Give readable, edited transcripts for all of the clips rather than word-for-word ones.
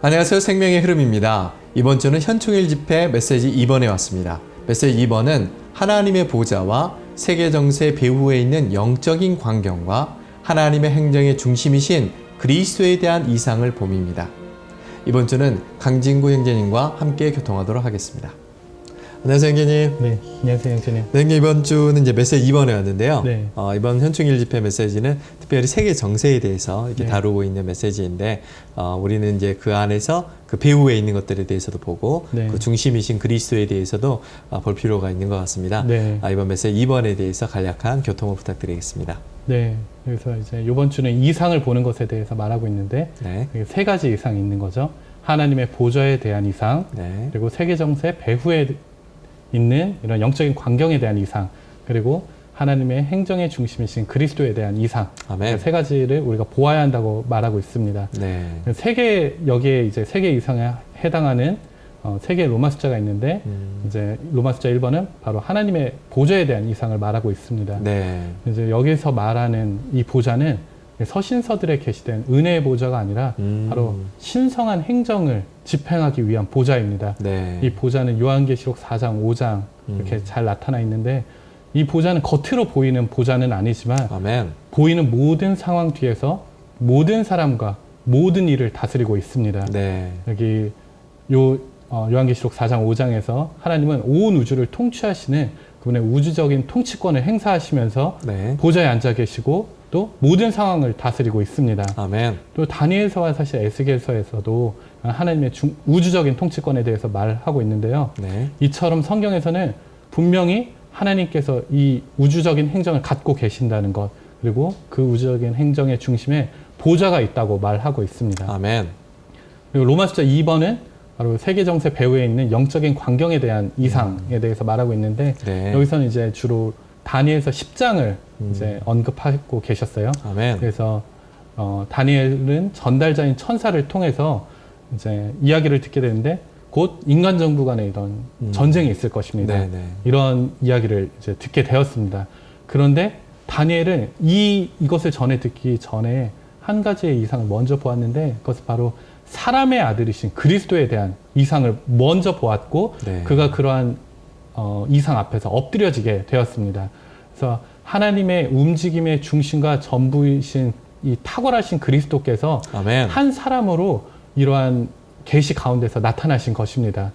안녕하세요. 생명의 흐름입니다. 이번 주는 현충일 집회 메시지 2번에 왔습니다. 메시지 2번은 하나님의 보좌와 세계 정세 배후에 있는 영적인 광경과 하나님의 행정의 중심이신 그리스도에 대한 이상을 봄입니다. 이번 주는 강진구 형제님과 함께 교통하도록 하겠습니다. 안녕하세요, 형제님. 네, 안녕하세요, 형제님. 네, 형님, 이번 주는 이제 메시지 2번에 왔는데요. 네. 이번 현충일 집회 메시지는 특별히 세계 정세에 대해서 이렇게 네. 다루고 있는 메시지인데, 우리는 이제 그 안에서 그 배후에 있는 것들에 대해서도 보고, 네. 그 중심이신 그리스도에 대해서도 볼 필요가 있는 것 같습니다. 네. 이번 메시지 2번에 대해서 간략한 교통을 부탁드리겠습니다. 네, 그래서 이제 이번 주는 이상을 보는 것에 대해서 말하고 있는데, 네. 세 가지 이상이 있는 거죠. 하나님의 보좌에 대한 이상, 네. 그리고 세계 정세 배후에 있는 이런 영적인 광경에 대한 이상, 그리고 하나님의 행정의 중심이신 그리스도에 대한 이상. 아멘. 세 가지를 우리가 보아야 한다고 말하고 있습니다. 네. 여기에 이제 세계 이상에 해당하는 세 개의 로마 숫자가 있는데, 이제 로마 숫자 1번은 바로 하나님의 보좌에 대한 이상을 말하고 있습니다. 네. 이제 여기서 말하는 이 보좌는 서신서들에 게시된 은혜의 보좌가 아니라 바로 신성한 행정을 집행하기 위한 보좌입니다. 네. 이 보좌는 요한계시록 4장, 5장 이렇게 잘 나타나 있는데, 이 보좌는 겉으로 보이는 보좌는 아니지만 아멘. 보이는 모든 상황 뒤에서 모든 사람과 모든 일을 다스리고 있습니다. 네. 여기 요한계시록 4장, 5장에서 하나님은 온 우주를 통치하시는 그분의 우주적인 통치권을 행사하시면서 네. 보좌에 앉아 계시고 또 모든 상황을 다스리고 있습니다. 아멘. 또 다니엘서와 사실 에스겔서에서도 하나님의 우주적인 통치권에 대해서 말하고 있는데요. 네. 이처럼 성경에서는 분명히 하나님께서 이 우주적인 행정을 갖고 계신다는 것, 그리고 그 우주적인 행정의 중심에 보좌가 있다고 말하고 있습니다. 아멘. 그리고 로마 숫자 2번은 바로 세계 정세 배후에 있는 영적인 광경에 대한 이상에 대해서 말하고 있는데, 네. 여기서는 이제 주로 다니엘서 10장을 이제 언급하고 계셨어요. 아멘. 그래서 다니엘은 전달자인 천사를 통해서 이제 이야기를 듣게 되는데, 곧 인간 정부 간의 이런 전쟁이 있을 것입니다. 네네. 이런 이야기를 이제 듣게 되었습니다. 그런데 다니엘은 이것을 전해 듣기 전에 한 가지의 이상을 먼저 보았는데, 그것은 바로 사람의 아들이신 그리스도에 대한 이상을 먼저 보았고, 네. 그가 그러한 이상 앞에서 엎드려지게 되었습니다. 그래서 하나님의 움직임의 중심과 전부이신 이 탁월하신 그리스도께서 아멘. 한 사람으로 이러한 계시 가운데서 나타나신 것입니다.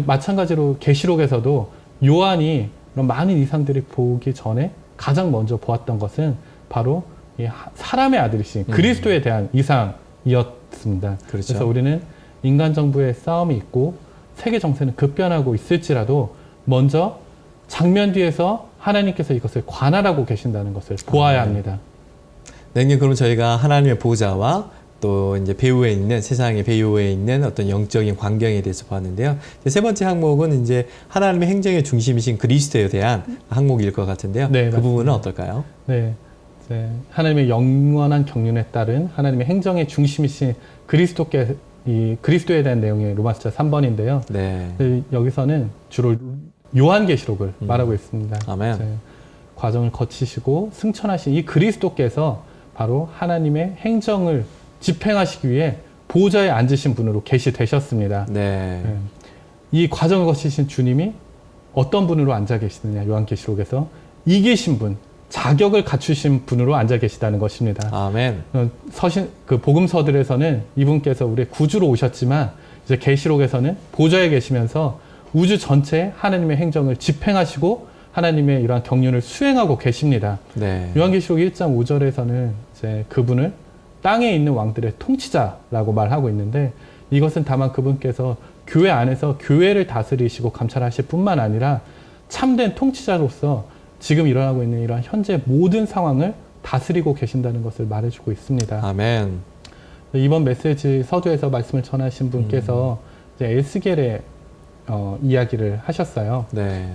마찬가지로 계시록에서도 요한이 이런 많은 이상들을 보기 전에 가장 먼저 보았던 것은 바로 이 사람의 아들이신 그리스도에 대한 이상이었습니다. 그렇죠. 그래서 우리는 인간 정부의 싸움이 있고 세계 정세는 급변하고 있을지라도 먼저 장면 뒤에서 하나님께서 이것을 관할하고 계신다는 것을 보아야 합니다. 네, 그럼 저희가 하나님의 보좌와 또 이제 배후에 있는, 세상의 배후에 있는 어떤 영적인 광경에 대해서 봤는데요. 세 번째 항목은 이제 하나님의 행정의 중심이신 그리스도에 대한 항목일 것 같은데요. 네, 그 맞습니다. 부분은 어떨까요? 네, 이제 하나님의 영원한 경륜에 따른 하나님의 행정의 중심이신 그리스도에 대한 내용이 로마 숫자 3번인데요. 네. 여기서는 주로 요한계시록을 말하고 있습니다. 아멘. 이제 과정을 거치시고 승천하신 이 그리스도께서 바로 하나님의 행정을 집행하시기 위해 보좌에 앉으신 분으로 계시되셨습니다. 네. 네. 이 과정을 거치신 주님이 어떤 분으로 앉아 계시느냐, 요한계시록에서 이기신 분, 자격을 갖추신 분으로 앉아 계시다는 것입니다. 아멘. 복음서들에서는 이분께서 우리의 구주로 오셨지만, 이제 계시록에서는 보좌에 계시면서 우주 전체에 하나님의 행정을 집행하시고 하나님의 이러한 경륜을 수행하고 계십니다. 네. 요한계시록 1장 5절에서는 이제 그분을 땅에 있는 왕들의 통치자라고 말하고 있는데, 이것은 다만 그분께서 교회 안에서 교회를 다스리시고 감찰하실 뿐만 아니라 참된 통치자로서 지금 일어나고 있는 이러한 현재 모든 상황을 다스리고 계신다는 것을 말해주고 있습니다. 아멘. 이번 메시지 서두에서 말씀을 전하신 분께서 이제 에스겔의 이야기를 하셨어요. 네.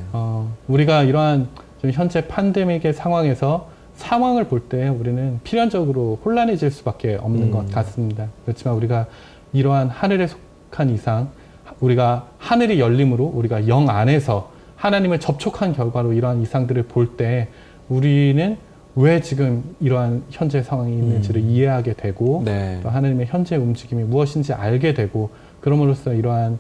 우리가 이러한 지금 현재 팬데믹의 상황에서 상황을 볼 때 우리는 필연적으로 혼란해질 수밖에 없는 것 같습니다. 그렇지만 우리가 이러한 하늘에 속한 이상, 우리가 하늘이 열림으로 우리가 영 안에서 하나님을 접촉한 결과로 이러한 이상들을 볼 때 우리는 왜 지금 이러한 현재 상황이 있는지를 이해하게 되고 네. 또 하나님의 현재 움직임이 무엇인지 알게 되고 그럼으로써 이러한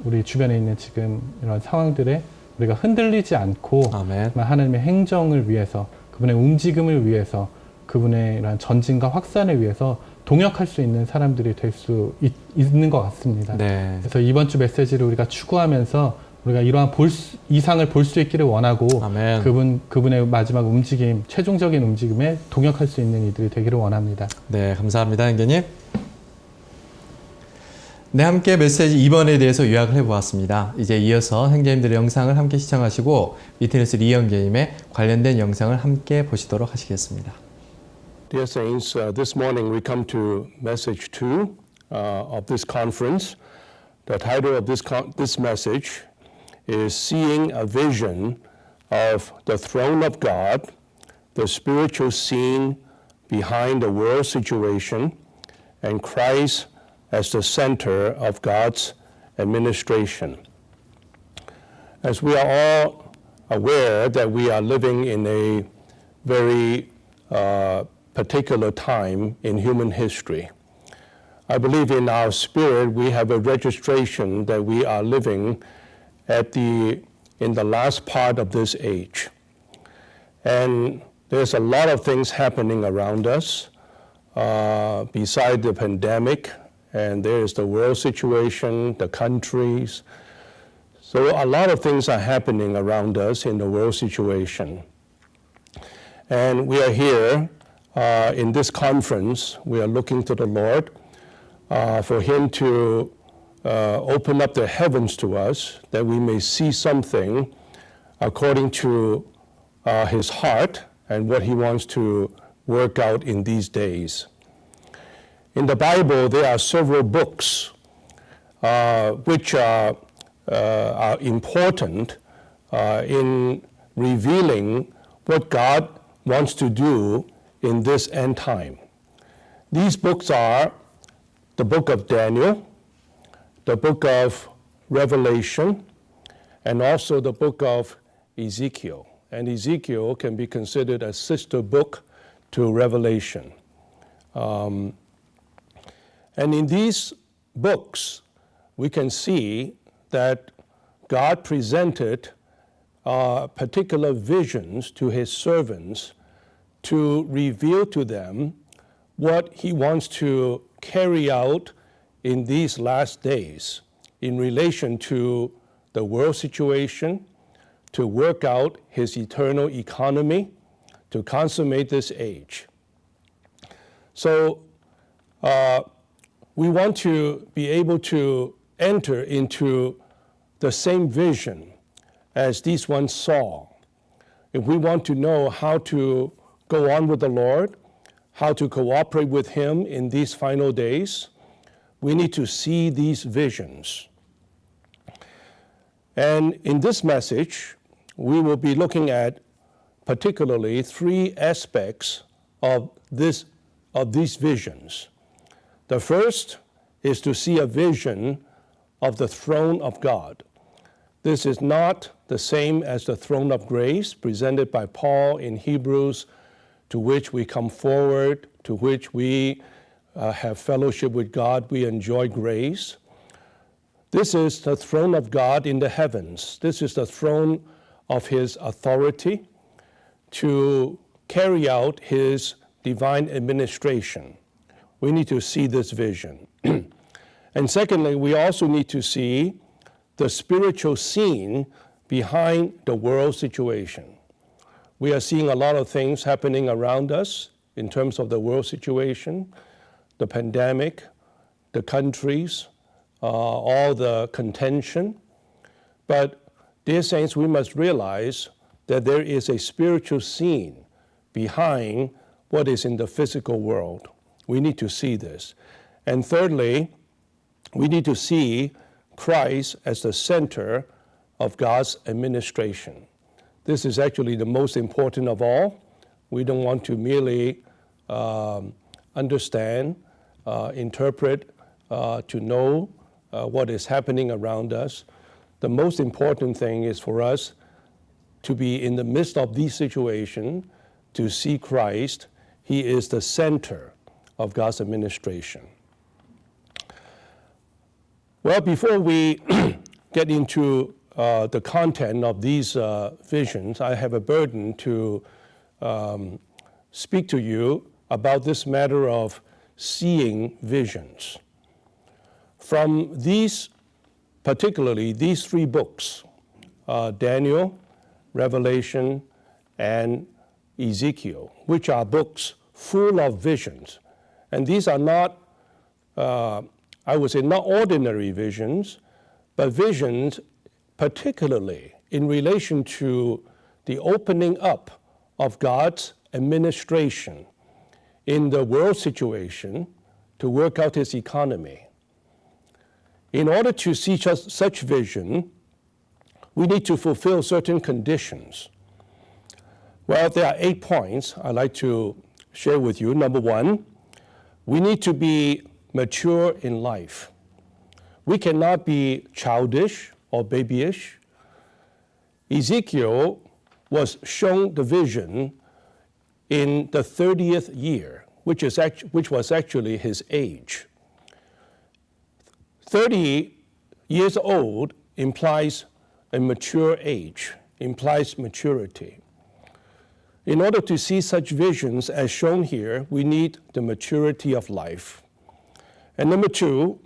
우리 주변에 있는 지금 이런 상황들에 우리가 흔들리지 않고 아멘. 하나님의 행정을 위해서 그분의 움직임을 위해서 그분의 이러한 전진과 확산을 위해서 동역할 수 있는 사람들이 될 수 있는 것 같습니다. 네. 그래서 이번 주 메시지를 우리가 추구하면서 우리가 이러한 이상을 볼 수 있기를 원하고 아멘. 그분의 마지막 움직임, 최종적인 움직임에 동역할 수 있는 이들이 되기를 원합니다. 네, 감사합니다, 형제님. 네, 함께 메시지 2번에 대해서 요약을 해보았습니다. 이제 이어서 형제님들의 영상을 함께 시청하시고 위트니스 리 형제님의 관련된 영상을 함께 보시도록 하시겠습니다. Dear Saints, this morning we come to message 2 of this conference. The title of this message is Seeing a Vision of the Throne of God, the Spiritual Scene Behind the World Situation, and Christ as the center of God's administration. As we are all aware that we are living in a very particular time in human history, I believe in our spirit we have a registration that we are living in the last part of this age. And there's a lot of things happening around us beside the pandemic, and there is the world situation, the countries. So a lot of things are happening around us in the world situation. And we are here in this conference, we are looking to the Lord for Him to open up the heavens to us, that we may see something according to His heart and what He wants to work out in these days. In the Bible, there are several books which are important in revealing what God wants to do in this end time. These books are the book of Daniel, the book of Revelation, and also the book of Ezekiel. And Ezekiel can be considered a sister book to Revelation. And in these books, we can see that God presented particular visions to His servants to reveal to them what He wants to carry out in these last days in relation to the world situation, to work out His eternal economy, to consummate this age. So we want to be able to enter into the same vision as these ones saw. If we want to know how to go on with the Lord, how to cooperate with Him in these final days, we need to see these visions. And in this message, we will be looking at particularly 3 aspects of these visions. The first is to see a vision of the throne of God. This is not the same as the throne of grace presented by Paul in Hebrews, to which we come forward, to which we have fellowship with God, we enjoy grace. This is the throne of God in the heavens. This is the throne of His authority to carry out His divine administration. We need to see this vision. And secondly, we also need to see the spiritual scene behind the world situation. We are seeing a lot of things happening around us in terms of the world situation, the pandemic, the countries, all the contention. But, dear saints, we must realize that there is a spiritual scene behind what is in the physical world. We need to see this. And thirdly, we need to see Christ as the center of God's administration. This is actually the most important of all. We don't want to merely understand, interpret, to know what is happening around us. The most important thing is for us to be in the midst of these situations, to see Christ. He is the center of God's administration. Well, before we get into the content of these visions, I have a burden to speak to you about this matter of seeing visions. From these, particularly these three books, Daniel, Revelation, and Ezekiel, which are books full of visions. And these are not, I would say, not ordinary visions, but visions particularly in relation to the opening up of God's administration in the world situation to work out his economy. In order to see such vision, we need to fulfill certain conditions. Well, there are 8 points I'd like to share with you. Number 1, we need to be mature in life. We cannot be childish or babyish. Ezekiel was shown the vision in the 30th year, which was actually his age. 30 years old implies a mature age, implies maturity. In order to see such visions as shown here, we need the maturity of life. And number 2,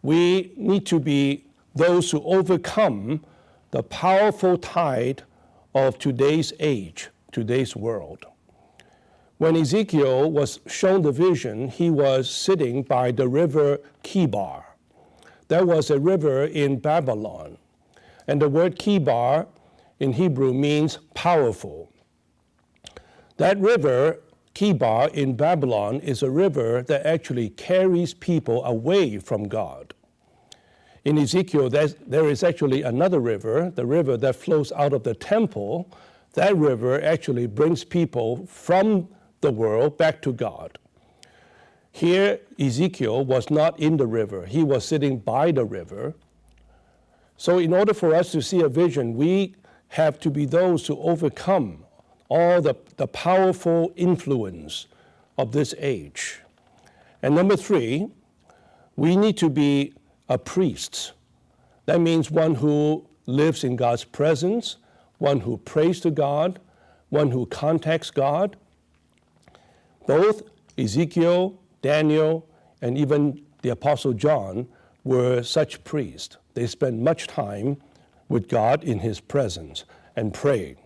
we need to be those who overcome the powerful tide of today's age, today's world. When Ezekiel was shown the vision, he was sitting by the river Kibar. That was a river in Babylon. And the word Kibar in Hebrew means powerful. That river, Kibar in Babylon, is a river that actually carries people away from God. In Ezekiel, there is actually another river, the river that flows out of the temple. That river actually brings people from the world back to God. Here, Ezekiel was not in the river. He was sitting by the river. So in order for us to see a vision, we have to be those who overcome all the powerful influence of this age. And number 3, we need to be a priest. That means one who lives in God's presence, one who prays to God, one who contacts God. Both Ezekiel, Daniel, and even the Apostle John were such priests. They spent much time with God in his presence and prayed.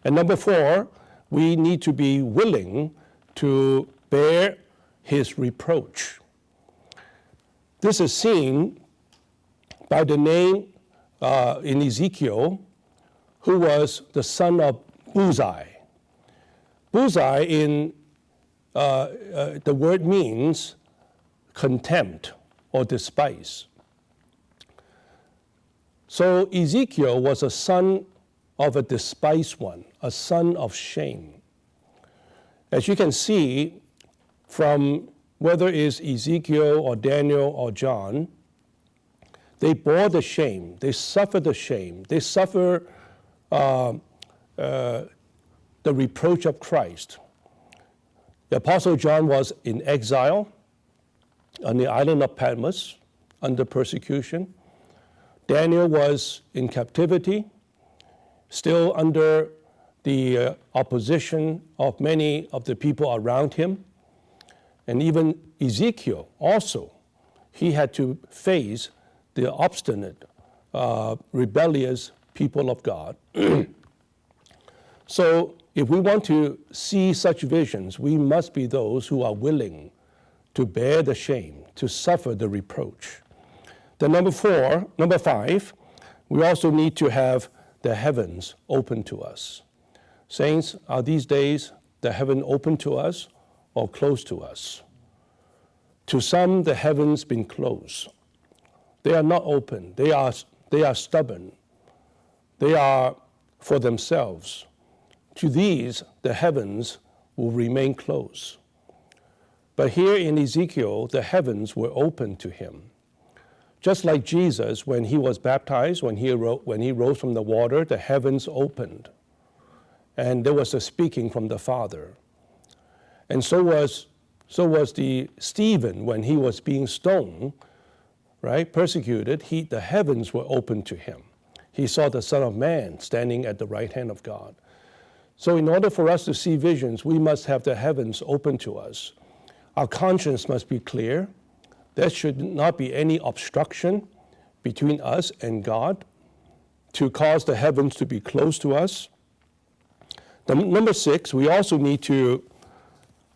And number 4, we need to be willing to bear his reproach. This is seen by the name in Ezekiel, who was the son of Buzai. Buzai in the word means contempt or despise. So Ezekiel was a son of a despised one, a son of shame. As you can see from whether it's Ezekiel or Daniel or John, they bore the shame, they suffer the shame, they suffer the reproach of Christ. The Apostle John was in exile on the island of Patmos under persecution. Daniel was in captivity, still under the opposition of many of the people around him. And even Ezekiel also, he had to face the obstinate, rebellious people of God. So if we want to see such visions, we must be those who are willing to bear the shame, to suffer the reproach. Then number 5, we also need to have the heavens open to us. Saints, are these days the heaven open to us or closed to us? To some, the heavens been closed. They are not open. They are stubborn. They are for themselves. To these, the heavens will remain closed. But here in Ezekiel, the heavens were open to him. Just like Jesus, when he was baptized, when he rose from the water, the heavens opened. and there was a speaking from the Father. And so was the Stephen when he was being stoned, right, persecuted. The heavens were opened to him. He saw the Son of Man standing at the right hand of God. So in order for us to see visions, we must have the heavens open to us. Our conscience must be clear. There should not be any obstruction between us and God to cause the heavens to be closed to us. Number 6, we also need to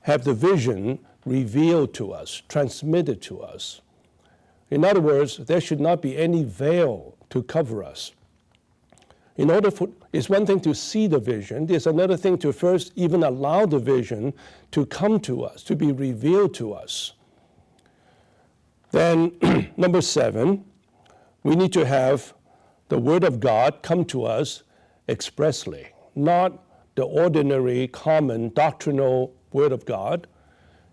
have the vision revealed to us, transmitted to us. In other words, there should not be any veil to cover us. It's one thing to see the vision, there's another thing to first even allow the vision to come to us, to be revealed to us. Then, number 7, we need to have the Word of God come to us expressly, not the ordinary, common, doctrinal Word of God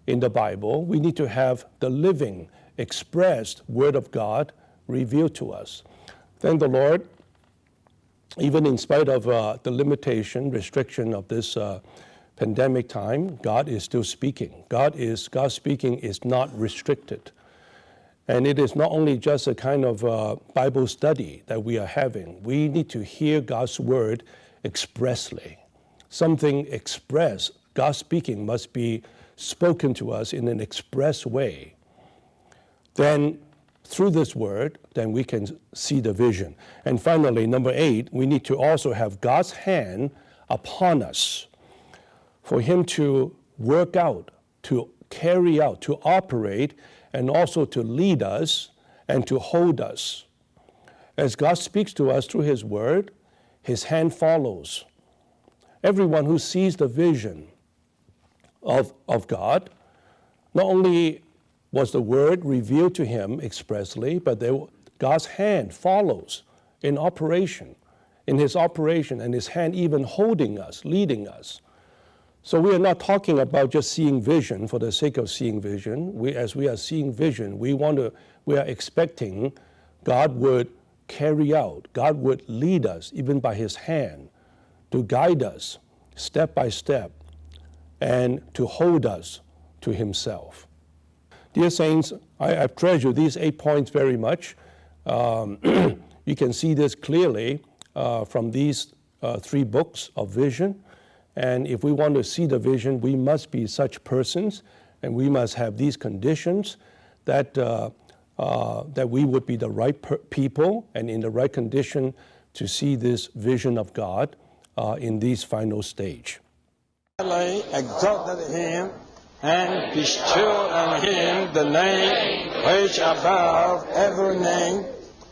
in the Bible. We need to have the living, expressed Word of God revealed to us. Thank the Lord, even in spite of the limitation, restriction of this pandemic time, God is still speaking. God's speaking is not restricted. And it is not only just a kind of Bible study that we are having. We need to hear God's word expressly. Something expressed, God speaking must be spoken to us in an express way. Then through this word, then we can see the vision. And finally, number 8, we need to also have God's hand upon us for him to work out, to carry out, to operate, and also to lead us and to hold us. As God speaks to us through his word, his hand follows. Everyone who sees the vision of God, not only was the word revealed to him expressly, but God's hand follows in operation, in his operation, and his hand even holding us, leading us. So we are not talking about just seeing vision for the sake of seeing vision. As we are seeing vision, we are expecting God would carry out, God would lead us, even by his hand, to guide us step by step, and to hold us to himself. Dear saints, I treasure these 8 points very much. You can see this clearly from these 3 books of vision. And if we want to see the vision, we must be such persons, and we must have these conditions that we would be the right people and in the right condition to see this vision of God in this final stage. Highly exalted him and bestowed on him the name which above every name,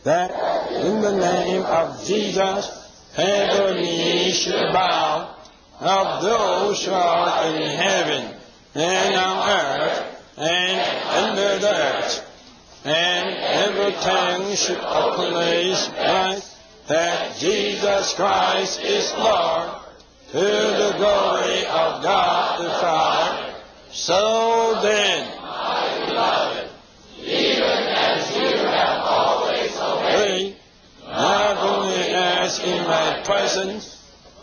that in the name of Jesus every knee should bow, of those who are in heaven and on earth and under the earth, and every tongue should acknowledge that Jesus Christ is Lord, to the glory of God the Father. So then, my beloved, even as you have always obeyed, not only as in my presence,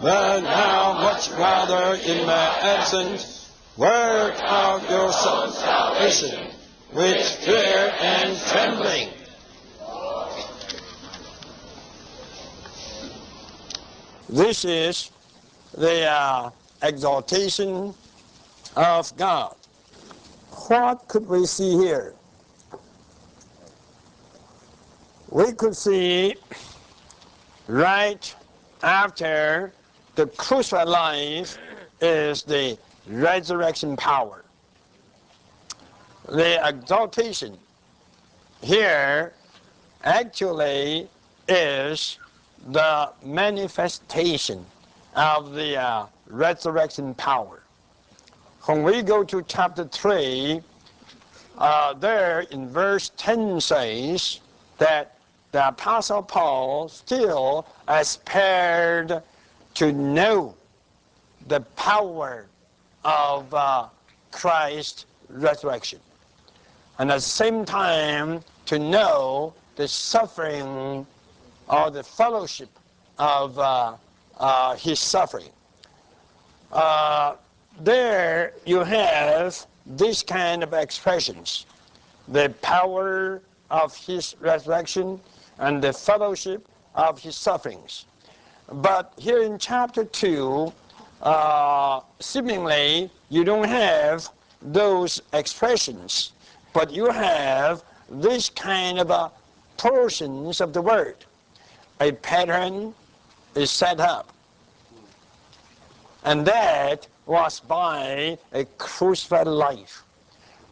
but now much rather in my absence, work out your salvation with fear and trembling. This is the exaltation of God. What could we see here? We could see right after the crucified life is the resurrection power. The exaltation here actually is the manifestation of the resurrection power. When we go to chapter 3, there in verse 10 says that the Apostle Paul still aspired to know the power of Christ's resurrection, and at the same time to know the suffering or the fellowship of his suffering. there you have this kind of expressions, the power of his resurrection and the fellowship of his sufferings. But here in chapter 2, seemingly you don't have those expressions, but you have this kind of portions of the word. A pattern is set up, and that was by a crucified life.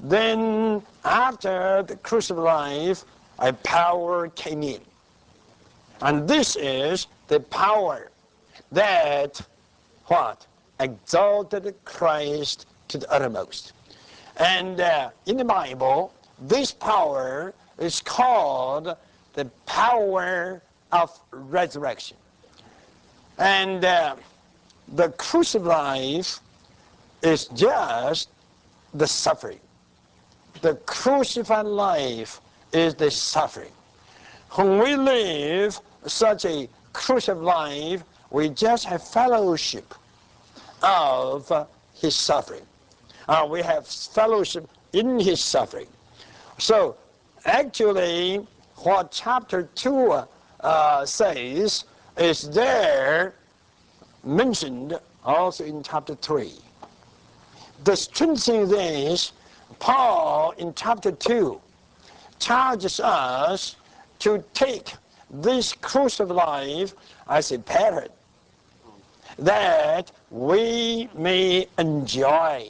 Then after the crucified life, a power came in. And this is the power that, what? Exalted Christ to the uttermost. And in the Bible, this power is called the power of resurrection. And the crucified life is just the suffering. The crucified life is the suffering. When we live such a crucified life, we just have fellowship of his suffering. We have fellowship in his suffering. So actually what chapter 2 says is there mentioned also in chapter 3. The strange thing is, Paul in chapter 2 charges us to take this crucified life as a pattern, that we may enjoy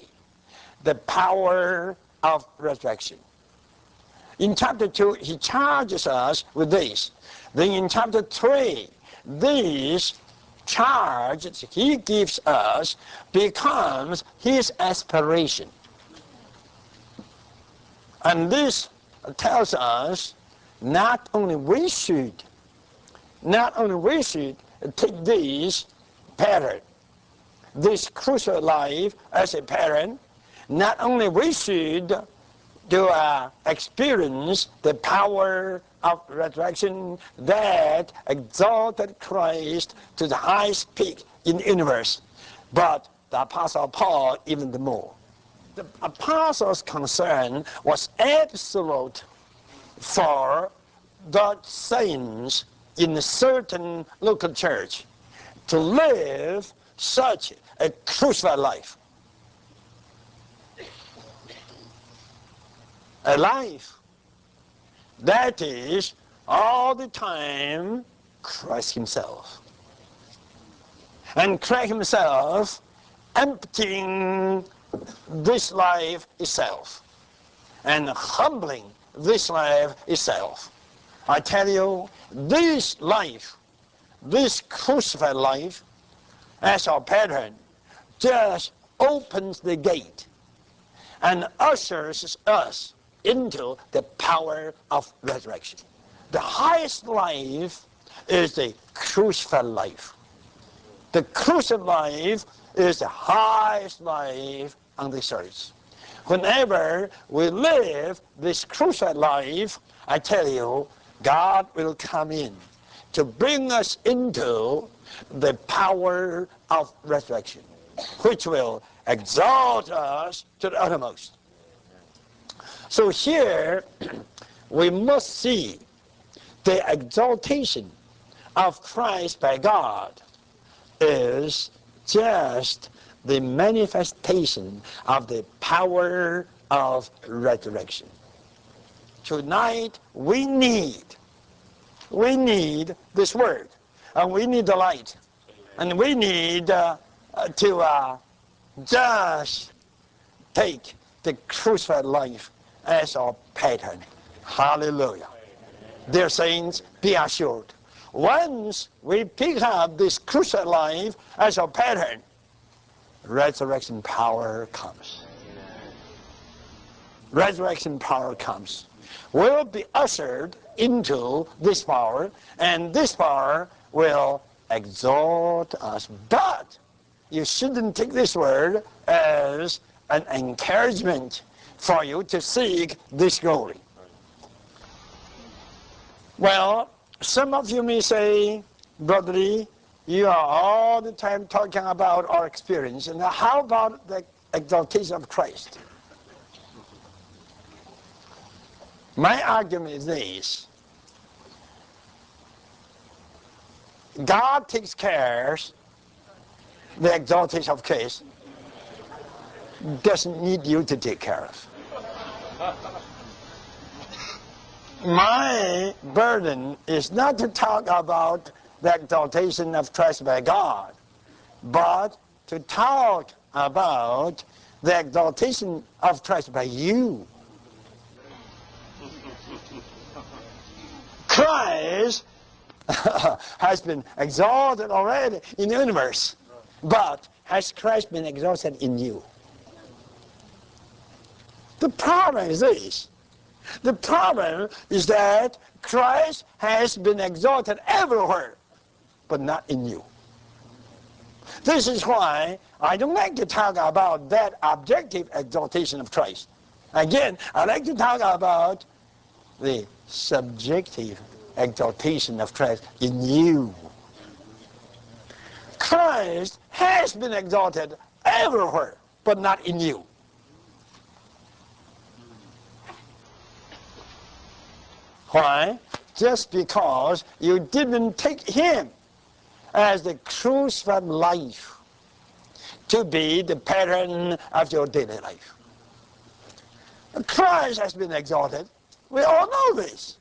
the power of resurrection. In chapter 2, he charges us with this. Then in chapter 3, these charge he gives us becomes his aspiration. And this tells us not only we should take this pattern, this crucial life as a pattern, not only we should experience the power of resurrection that exalted Christ to the highest peak in the universe, but the Apostle Paul even the more. The apostle's concern was absolute for the saints in a certain local church to live such a crucified life. A life that is all the time Christ himself. And Christ himself emptying this life itself and humbling this life itself. I tell you, this life, this crucified life, as our pattern, just opens the gate and ushers us into the power of resurrection. The highest life is the crucified life. The crucified life is the highest life on this earth. Whenever we live this crucified life, I tell you, God will come in to bring us into the power of resurrection, which will exalt us to the uttermost. So here we must see the exaltation of Christ by God is just the manifestation of the power of resurrection. Tonight we need this word, and we need the light, and we need to just take the crucified life as our pattern. Hallelujah. Dear saints, be assured, once we pick up this crucified life as our pattern, resurrection power comes. Resurrection power comes. We'll be ushered into this power, and this power will exalt us. But you shouldn't take this word as an encouragement for you to seek this glory. Well, some of you may say, Brother Lee, you are all the time talking about our experience. And how about the exaltation of Christ? My argument is this. God takes care of the exaltation of Christ. Doesn't need you to take care of. My burden is not to talk about the exaltation of Christ by God, but to talk about the exaltation of Christ by you. Christ has been exalted already in the universe, but has Christ been exalted in you? The problem is this. The problem is that Christ has been exalted everywhere, but not in you. This is why I don't like to talk about that objective exaltation of Christ. Again, I like to talk about the subjective exaltation of Christ in you. Christ has been exalted everywhere, but not in you. Why? Just because you didn't take him as the crucified life to be the pattern of your daily life. Christ has been exalted. We all know this.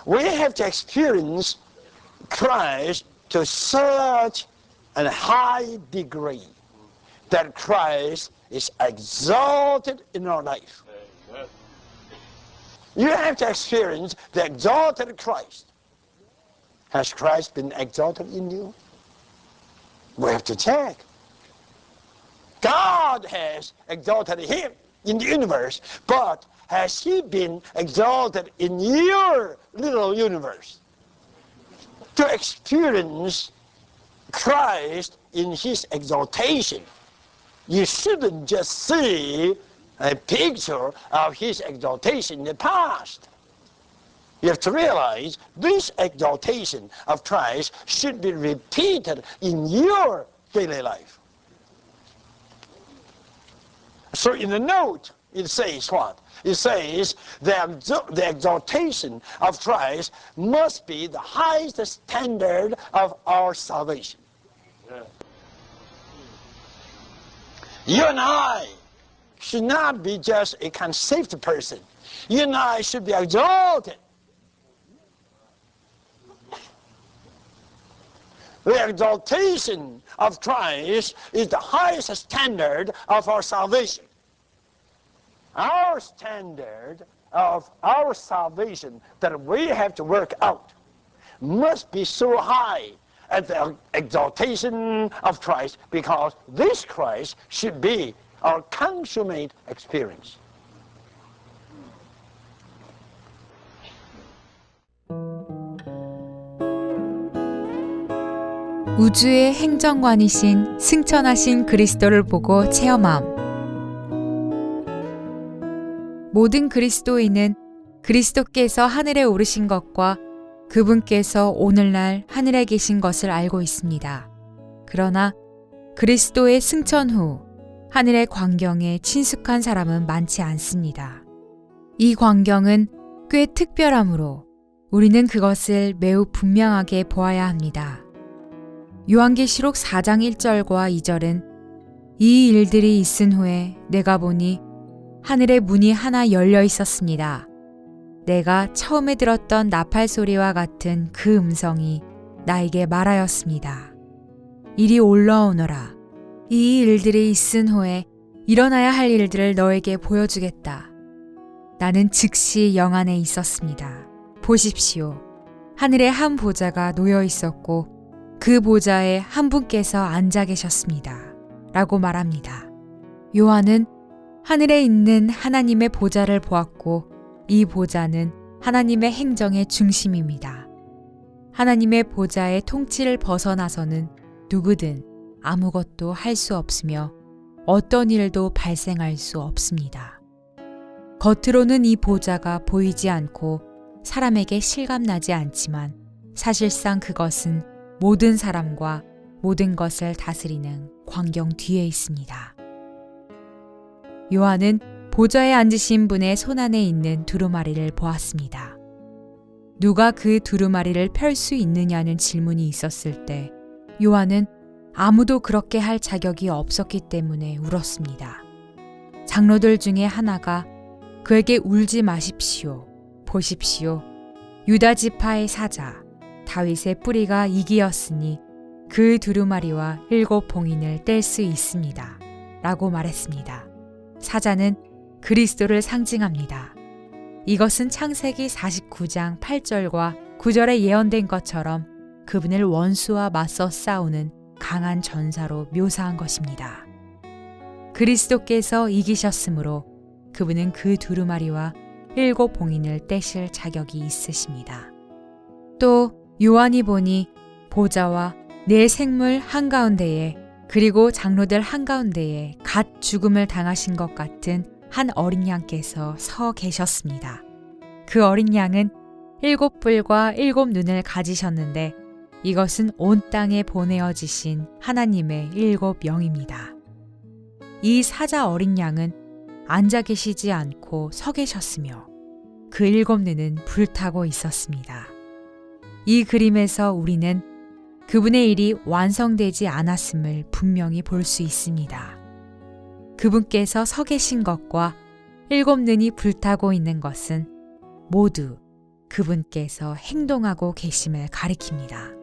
We have to experience Christ to such a high degree that Christ is exalted in our life. You have to experience the exalted Christ. Has Christ been exalted in you? We have to check. God has exalted him in the universe, but has he been exalted in your little universe? To experience Christ in his exaltation, you shouldn't just see a picture of his exaltation in the past. You have to realize this exaltation of Christ should be repeated in your daily life. So in the note, it says what? It says the exaltation of Christ must be the highest standard of our salvation. Yeah. You and I should not be just a conceived person. You and I should be exalted. The exaltation of Christ is the highest standard of our salvation. Our standard of our salvation that we have to work out must be so high as the exaltation of Christ, because this Christ should be our consummate experience. 우주의 행정관이신 승천하신 그리스도를 보고 체험함. 모든 그리스도인은 그리스도께서 하늘에 오르신 것과 그분께서 오늘날 하늘에 계신 것을 알고 있습니다. 그러나 그리스도의 승천 후 하늘의 광경에 친숙한 사람은 많지 않습니다. 이 광경은 꽤 특별하므로 우리는 그것을 매우 분명하게 보아야 합니다. 요한계시록 4장 1절과 2절은 이 일들이 있은 후에 내가 보니 하늘의 문이 하나 열려 있었습니다. 내가 처음에 들었던 나팔 소리와 같은 그 음성이 나에게 말하였습니다. 이리 올라오너라. 이 일들이 있은 후에 일어나야 할 일들을 너에게 보여주겠다. 나는 즉시 영 안에 있었습니다. 보십시오. 하늘에 한 보좌가 놓여 있었고 그 보좌에 한 분께서 앉아 계셨습니다. 라고 말합니다. 요한은 하늘에 있는 하나님의 보좌를 보았고 이 보좌는 하나님의 행정의 중심입니다. 하나님의 보좌의 통치를 벗어나서는 누구든 아무것도 할 수 없으며 어떤 일도 발생할 수 없습니다. 겉으로는 이 보좌가 보이지 않고 사람에게 실감나지 않지만 사실상 그것은 모든 사람과 모든 것을 다스리는 광경 뒤에 있습니다. 요한은 보좌에 앉으신 분의 손안에 있는 두루마리를 보았습니다. 누가 그 두루마리를 펼 수 있느냐는 질문이 있었을 때 요한은 아무도 그렇게 할 자격이 없었기 때문에 울었습니다. 장로들 중에 하나가 그에게 울지 마십시오. 보십시오. 유다 지파의 사자 다윗의 뿌리가 이기었으니 그 두루마리와 7 봉인을 뗄 수 있습니다. 라고 말했습니다. 사자는 그리스도를 상징합니다. 이것은 창세기 49장 8절과 9절에 예언된 것처럼 그분을 원수와 맞서 싸우는 강한 전사로 묘사한 것입니다. 그리스도께서 이기셨으므로 그분은 그 두루마리와 7 봉인을 떼실 자격이 있으십니다. 또 요한이 보니 보좌와 네 생물 한가운데에 그리고 장로들 한가운데에 갓 죽음을 당하신 것 같은 한 어린 양께서 서 계셨습니다. 그 어린 양은 7뿔과 7 눈을 가지셨는데 이것은 온 땅에 보내어지신 하나님의 7 영입니다. 이 사자 어린 양은 앉아 계시지 않고 서 계셨으며 그 7 눈은 불타고 있었습니다. 이 그림에서 우리는 그분의 일이 완성되지 않았음을 분명히 볼 수 있습니다. 그분께서 서 계신 것과 7 눈이 불타고 있는 것은 모두 그분께서 행동하고 계심을 가리킵니다.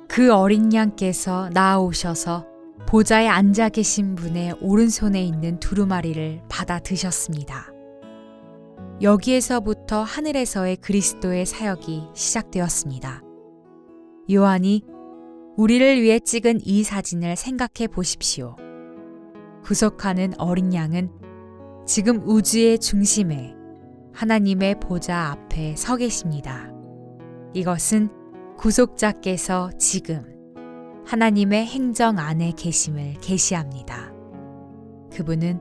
그 어린 양께서 나아오셔서 보좌에 앉아 계신 분의 오른손에 있는 두루마리를 받아 드셨습니다. 여기에서부터 하늘에서의 그리스도의 사역이 시작되었습니다. 요한이 우리를 위해 찍은 이 사진을 생각해 보십시오. 구속하는 어린 양은 지금 우주의 중심에 하나님의 보좌 앞에 서 계십니다. 이것은 구속자께서 지금 하나님의 행정 안에 계심을 계시합니다. 그분은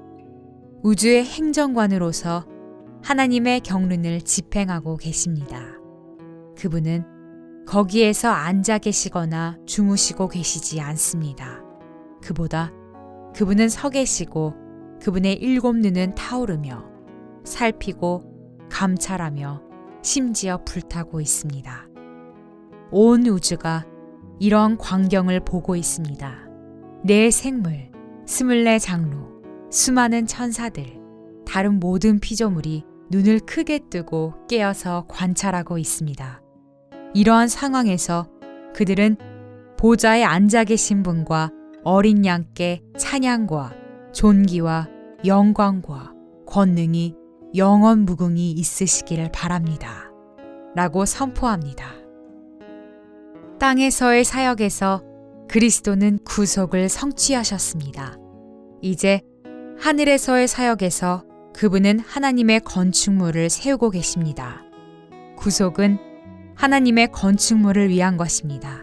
우주의 행정관으로서 하나님의 경륜을 집행하고 계십니다. 그분은 거기에서 앉아 계시거나 주무시고 계시지 않습니다. 그보다 그분은 서 계시고 그분의 7 눈은 타오르며 살피고 감찰하며 심지어 불타고 있습니다. 온 우주가 이런 광경을 보고 있습니다. 네 생물, 24 장로, 수많은 천사들, 다른 모든 피조물이 눈을 크게 뜨고 깨어서 관찰하고 있습니다. 이러한 상황에서 그들은 보좌에 앉아 계신 분과 어린 양께 찬양과 존귀와 영광과 권능이 영원 무궁히 있으시기를 바랍니다. 라고 선포합니다. 땅에서의 사역에서 그리스도는 구속을 성취하셨습니다. 이제 하늘에서의 사역에서 그분은 하나님의 건축물을 세우고 계십니다. 구속은 하나님의 건축물을 위한 것입니다.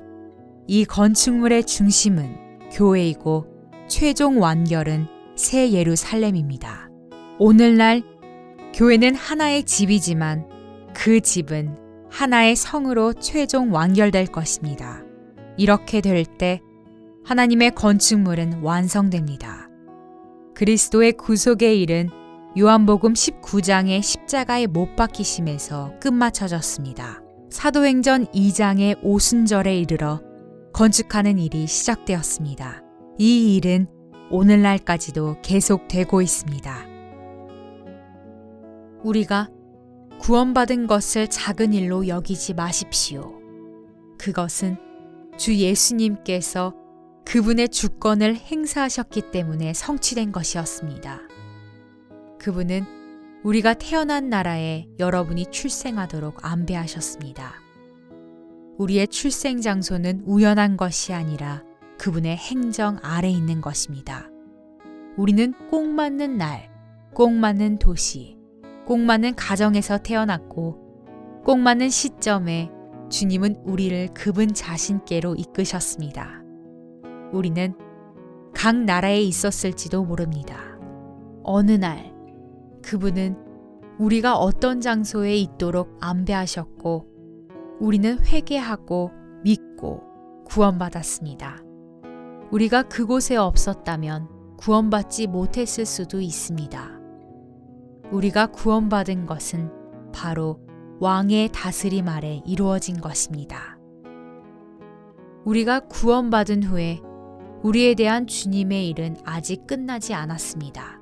이 건축물의 중심은 교회이고 최종 완결은 새 예루살렘입니다. 오늘날 교회는 하나의 집이지만 그 집은 하나의 성으로 최종 완결될 것입니다. 이렇게 될 때 하나님의 건축물은 완성됩니다. 그리스도의 구속의 일은 요한복음 19장의 십자가에 못 박히심에서 끝마쳐졌습니다. 사도행전 2장의 오순절에 이르러 건축하는 일이 시작되었습니다. 이 일은 오늘날까지도 계속되고 있습니다. 우리가 구원받은 것을 작은 일로 여기지 마십시오. 그것은 주 예수님께서 그분의 주권을 행사하셨기 때문에 성취된 것이었습니다. 그분은 우리가 태어난 나라에 여러분이 출생하도록 안배하셨습니다. 우리의 출생 장소는 우연한 것이 아니라 그분의 행정 아래 있는 것입니다. 우리는 꼭 맞는 날, 꼭 맞는 도시, 꼭 맞는 가정에서 태어났고 꼭 맞는 시점에 주님은 우리를 그분 자신께로 이끄셨습니다. 우리는 각 나라에 있었을지도 모릅니다. 어느 날 그분은 우리가 어떤 장소에 있도록 안배하셨고 우리는 회개하고 믿고 구원받았습니다. 우리가 그곳에 없었다면 구원받지 못했을 수도 있습니다. 우리가 구원받은 것은 바로 왕의 다스림 아래 이루어진 것입니다. 우리가 구원받은 후에 우리에 대한 주님의 일은 아직 끝나지 않았습니다.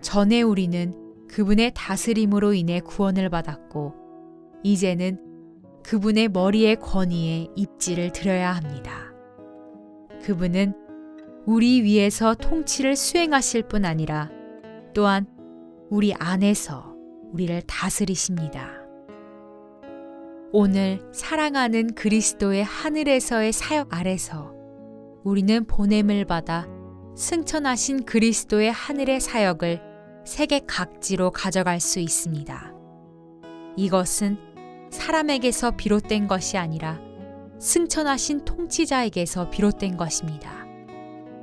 전에 우리는 그분의 다스림으로 인해 구원을 받았고, 이제는 그분의 머리의 권위에 입지를 드려야 합니다. 그분은 우리 위에서 통치를 수행하실 뿐 아니라 또한 우리 안에서 우리를 다스리십니다. 오늘 사랑하는 그리스도의 하늘에서의 사역 아래서 우리는 보냄을 받아 승천하신 그리스도의 하늘의 사역을 세계 각지로 가져갈 수 있습니다. 이것은 사람에게서 비롯된 것이 아니라 승천하신 통치자에게서 비롯된 것입니다.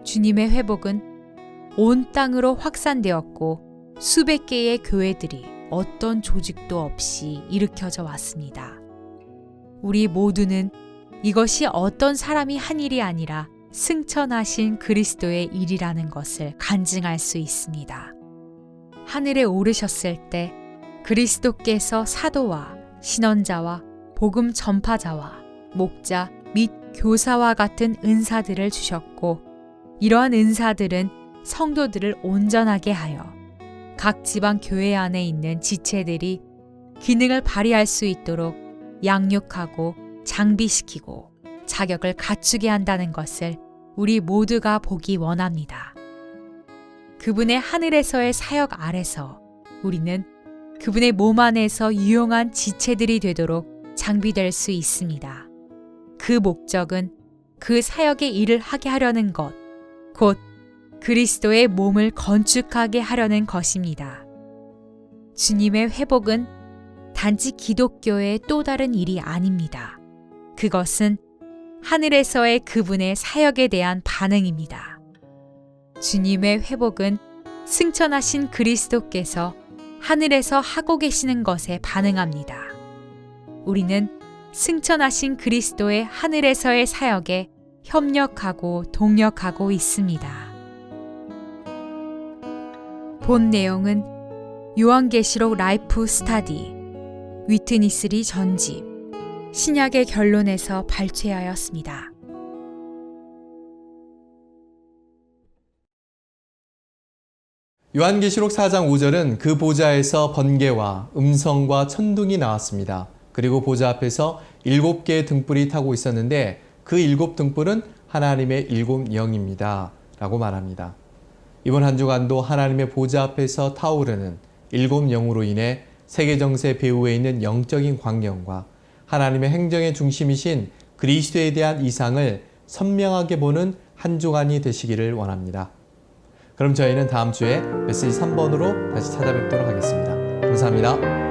주님의 회복은 온 땅으로 확산되었고 수백 개의 교회들이 어떤 조직도 없이 일으켜져 왔습니다. 우리 모두는 이것이 어떤 사람이 한 일이 아니라 승천하신 그리스도의 일이라는 것을 간증할 수 있습니다. 하늘에 오르셨을 때 그리스도께서 사도와 신언자와 복음 전파자와 목자 및 교사와 같은 은사들을 주셨고, 이러한 은사들은 성도들을 온전하게 하여 각 지방 교회 안에 있는 지체들이 기능을 발휘할 수 있도록 양육하고 장비시키고 자격을 갖추게 한다는 것을 우리 모두가 보기 원합니다. 그분의 하늘에서의 사역 아래서 우리는 그분의 몸 안에서 유용한 지체들이 되도록 장비될 수 있습니다. 그 목적은 그 사역의 일을 하게 하려는 것, 곧 그리스도의 몸을 건축하게 하려는 것입니다. 주님의 회복은 단지 기독교의 또 다른 일이 아닙니다. 그것은 하늘에서의 그분의 사역에 대한 반응입니다. 주님의 회복은 승천하신 그리스도께서 하늘에서 하고 계시는 것에 반응합니다. 우리는 승천하신 그리스도의 하늘에서의 사역에 협력하고 동력하고 있습니다. 본 내용은 요한계시록 라이프 스타디, 위트니스리 전집, 신약의 결론에서 발췌하였습니다. 요한계시록 4장 5절은 그 보좌에서 번개와 음성과 천둥이 나왔습니다. 그리고 보좌 앞에서 7개의 등불이 타고 있었는데 그 7등불은 하나님의 7영입니다. 라고 말합니다. 이번 한 주간도 하나님의 보좌 앞에서 타오르는 7영으로 인해 세계정세 배후에 있는 영적인 광경과 하나님의 행정의 중심이신 그리스도에 대한 이상을 선명하게 보는 한 주간이 되시기를 원합니다. 그럼 저희는 다음 주에 메시지 3번으로 다시 찾아뵙도록 하겠습니다. 감사합니다.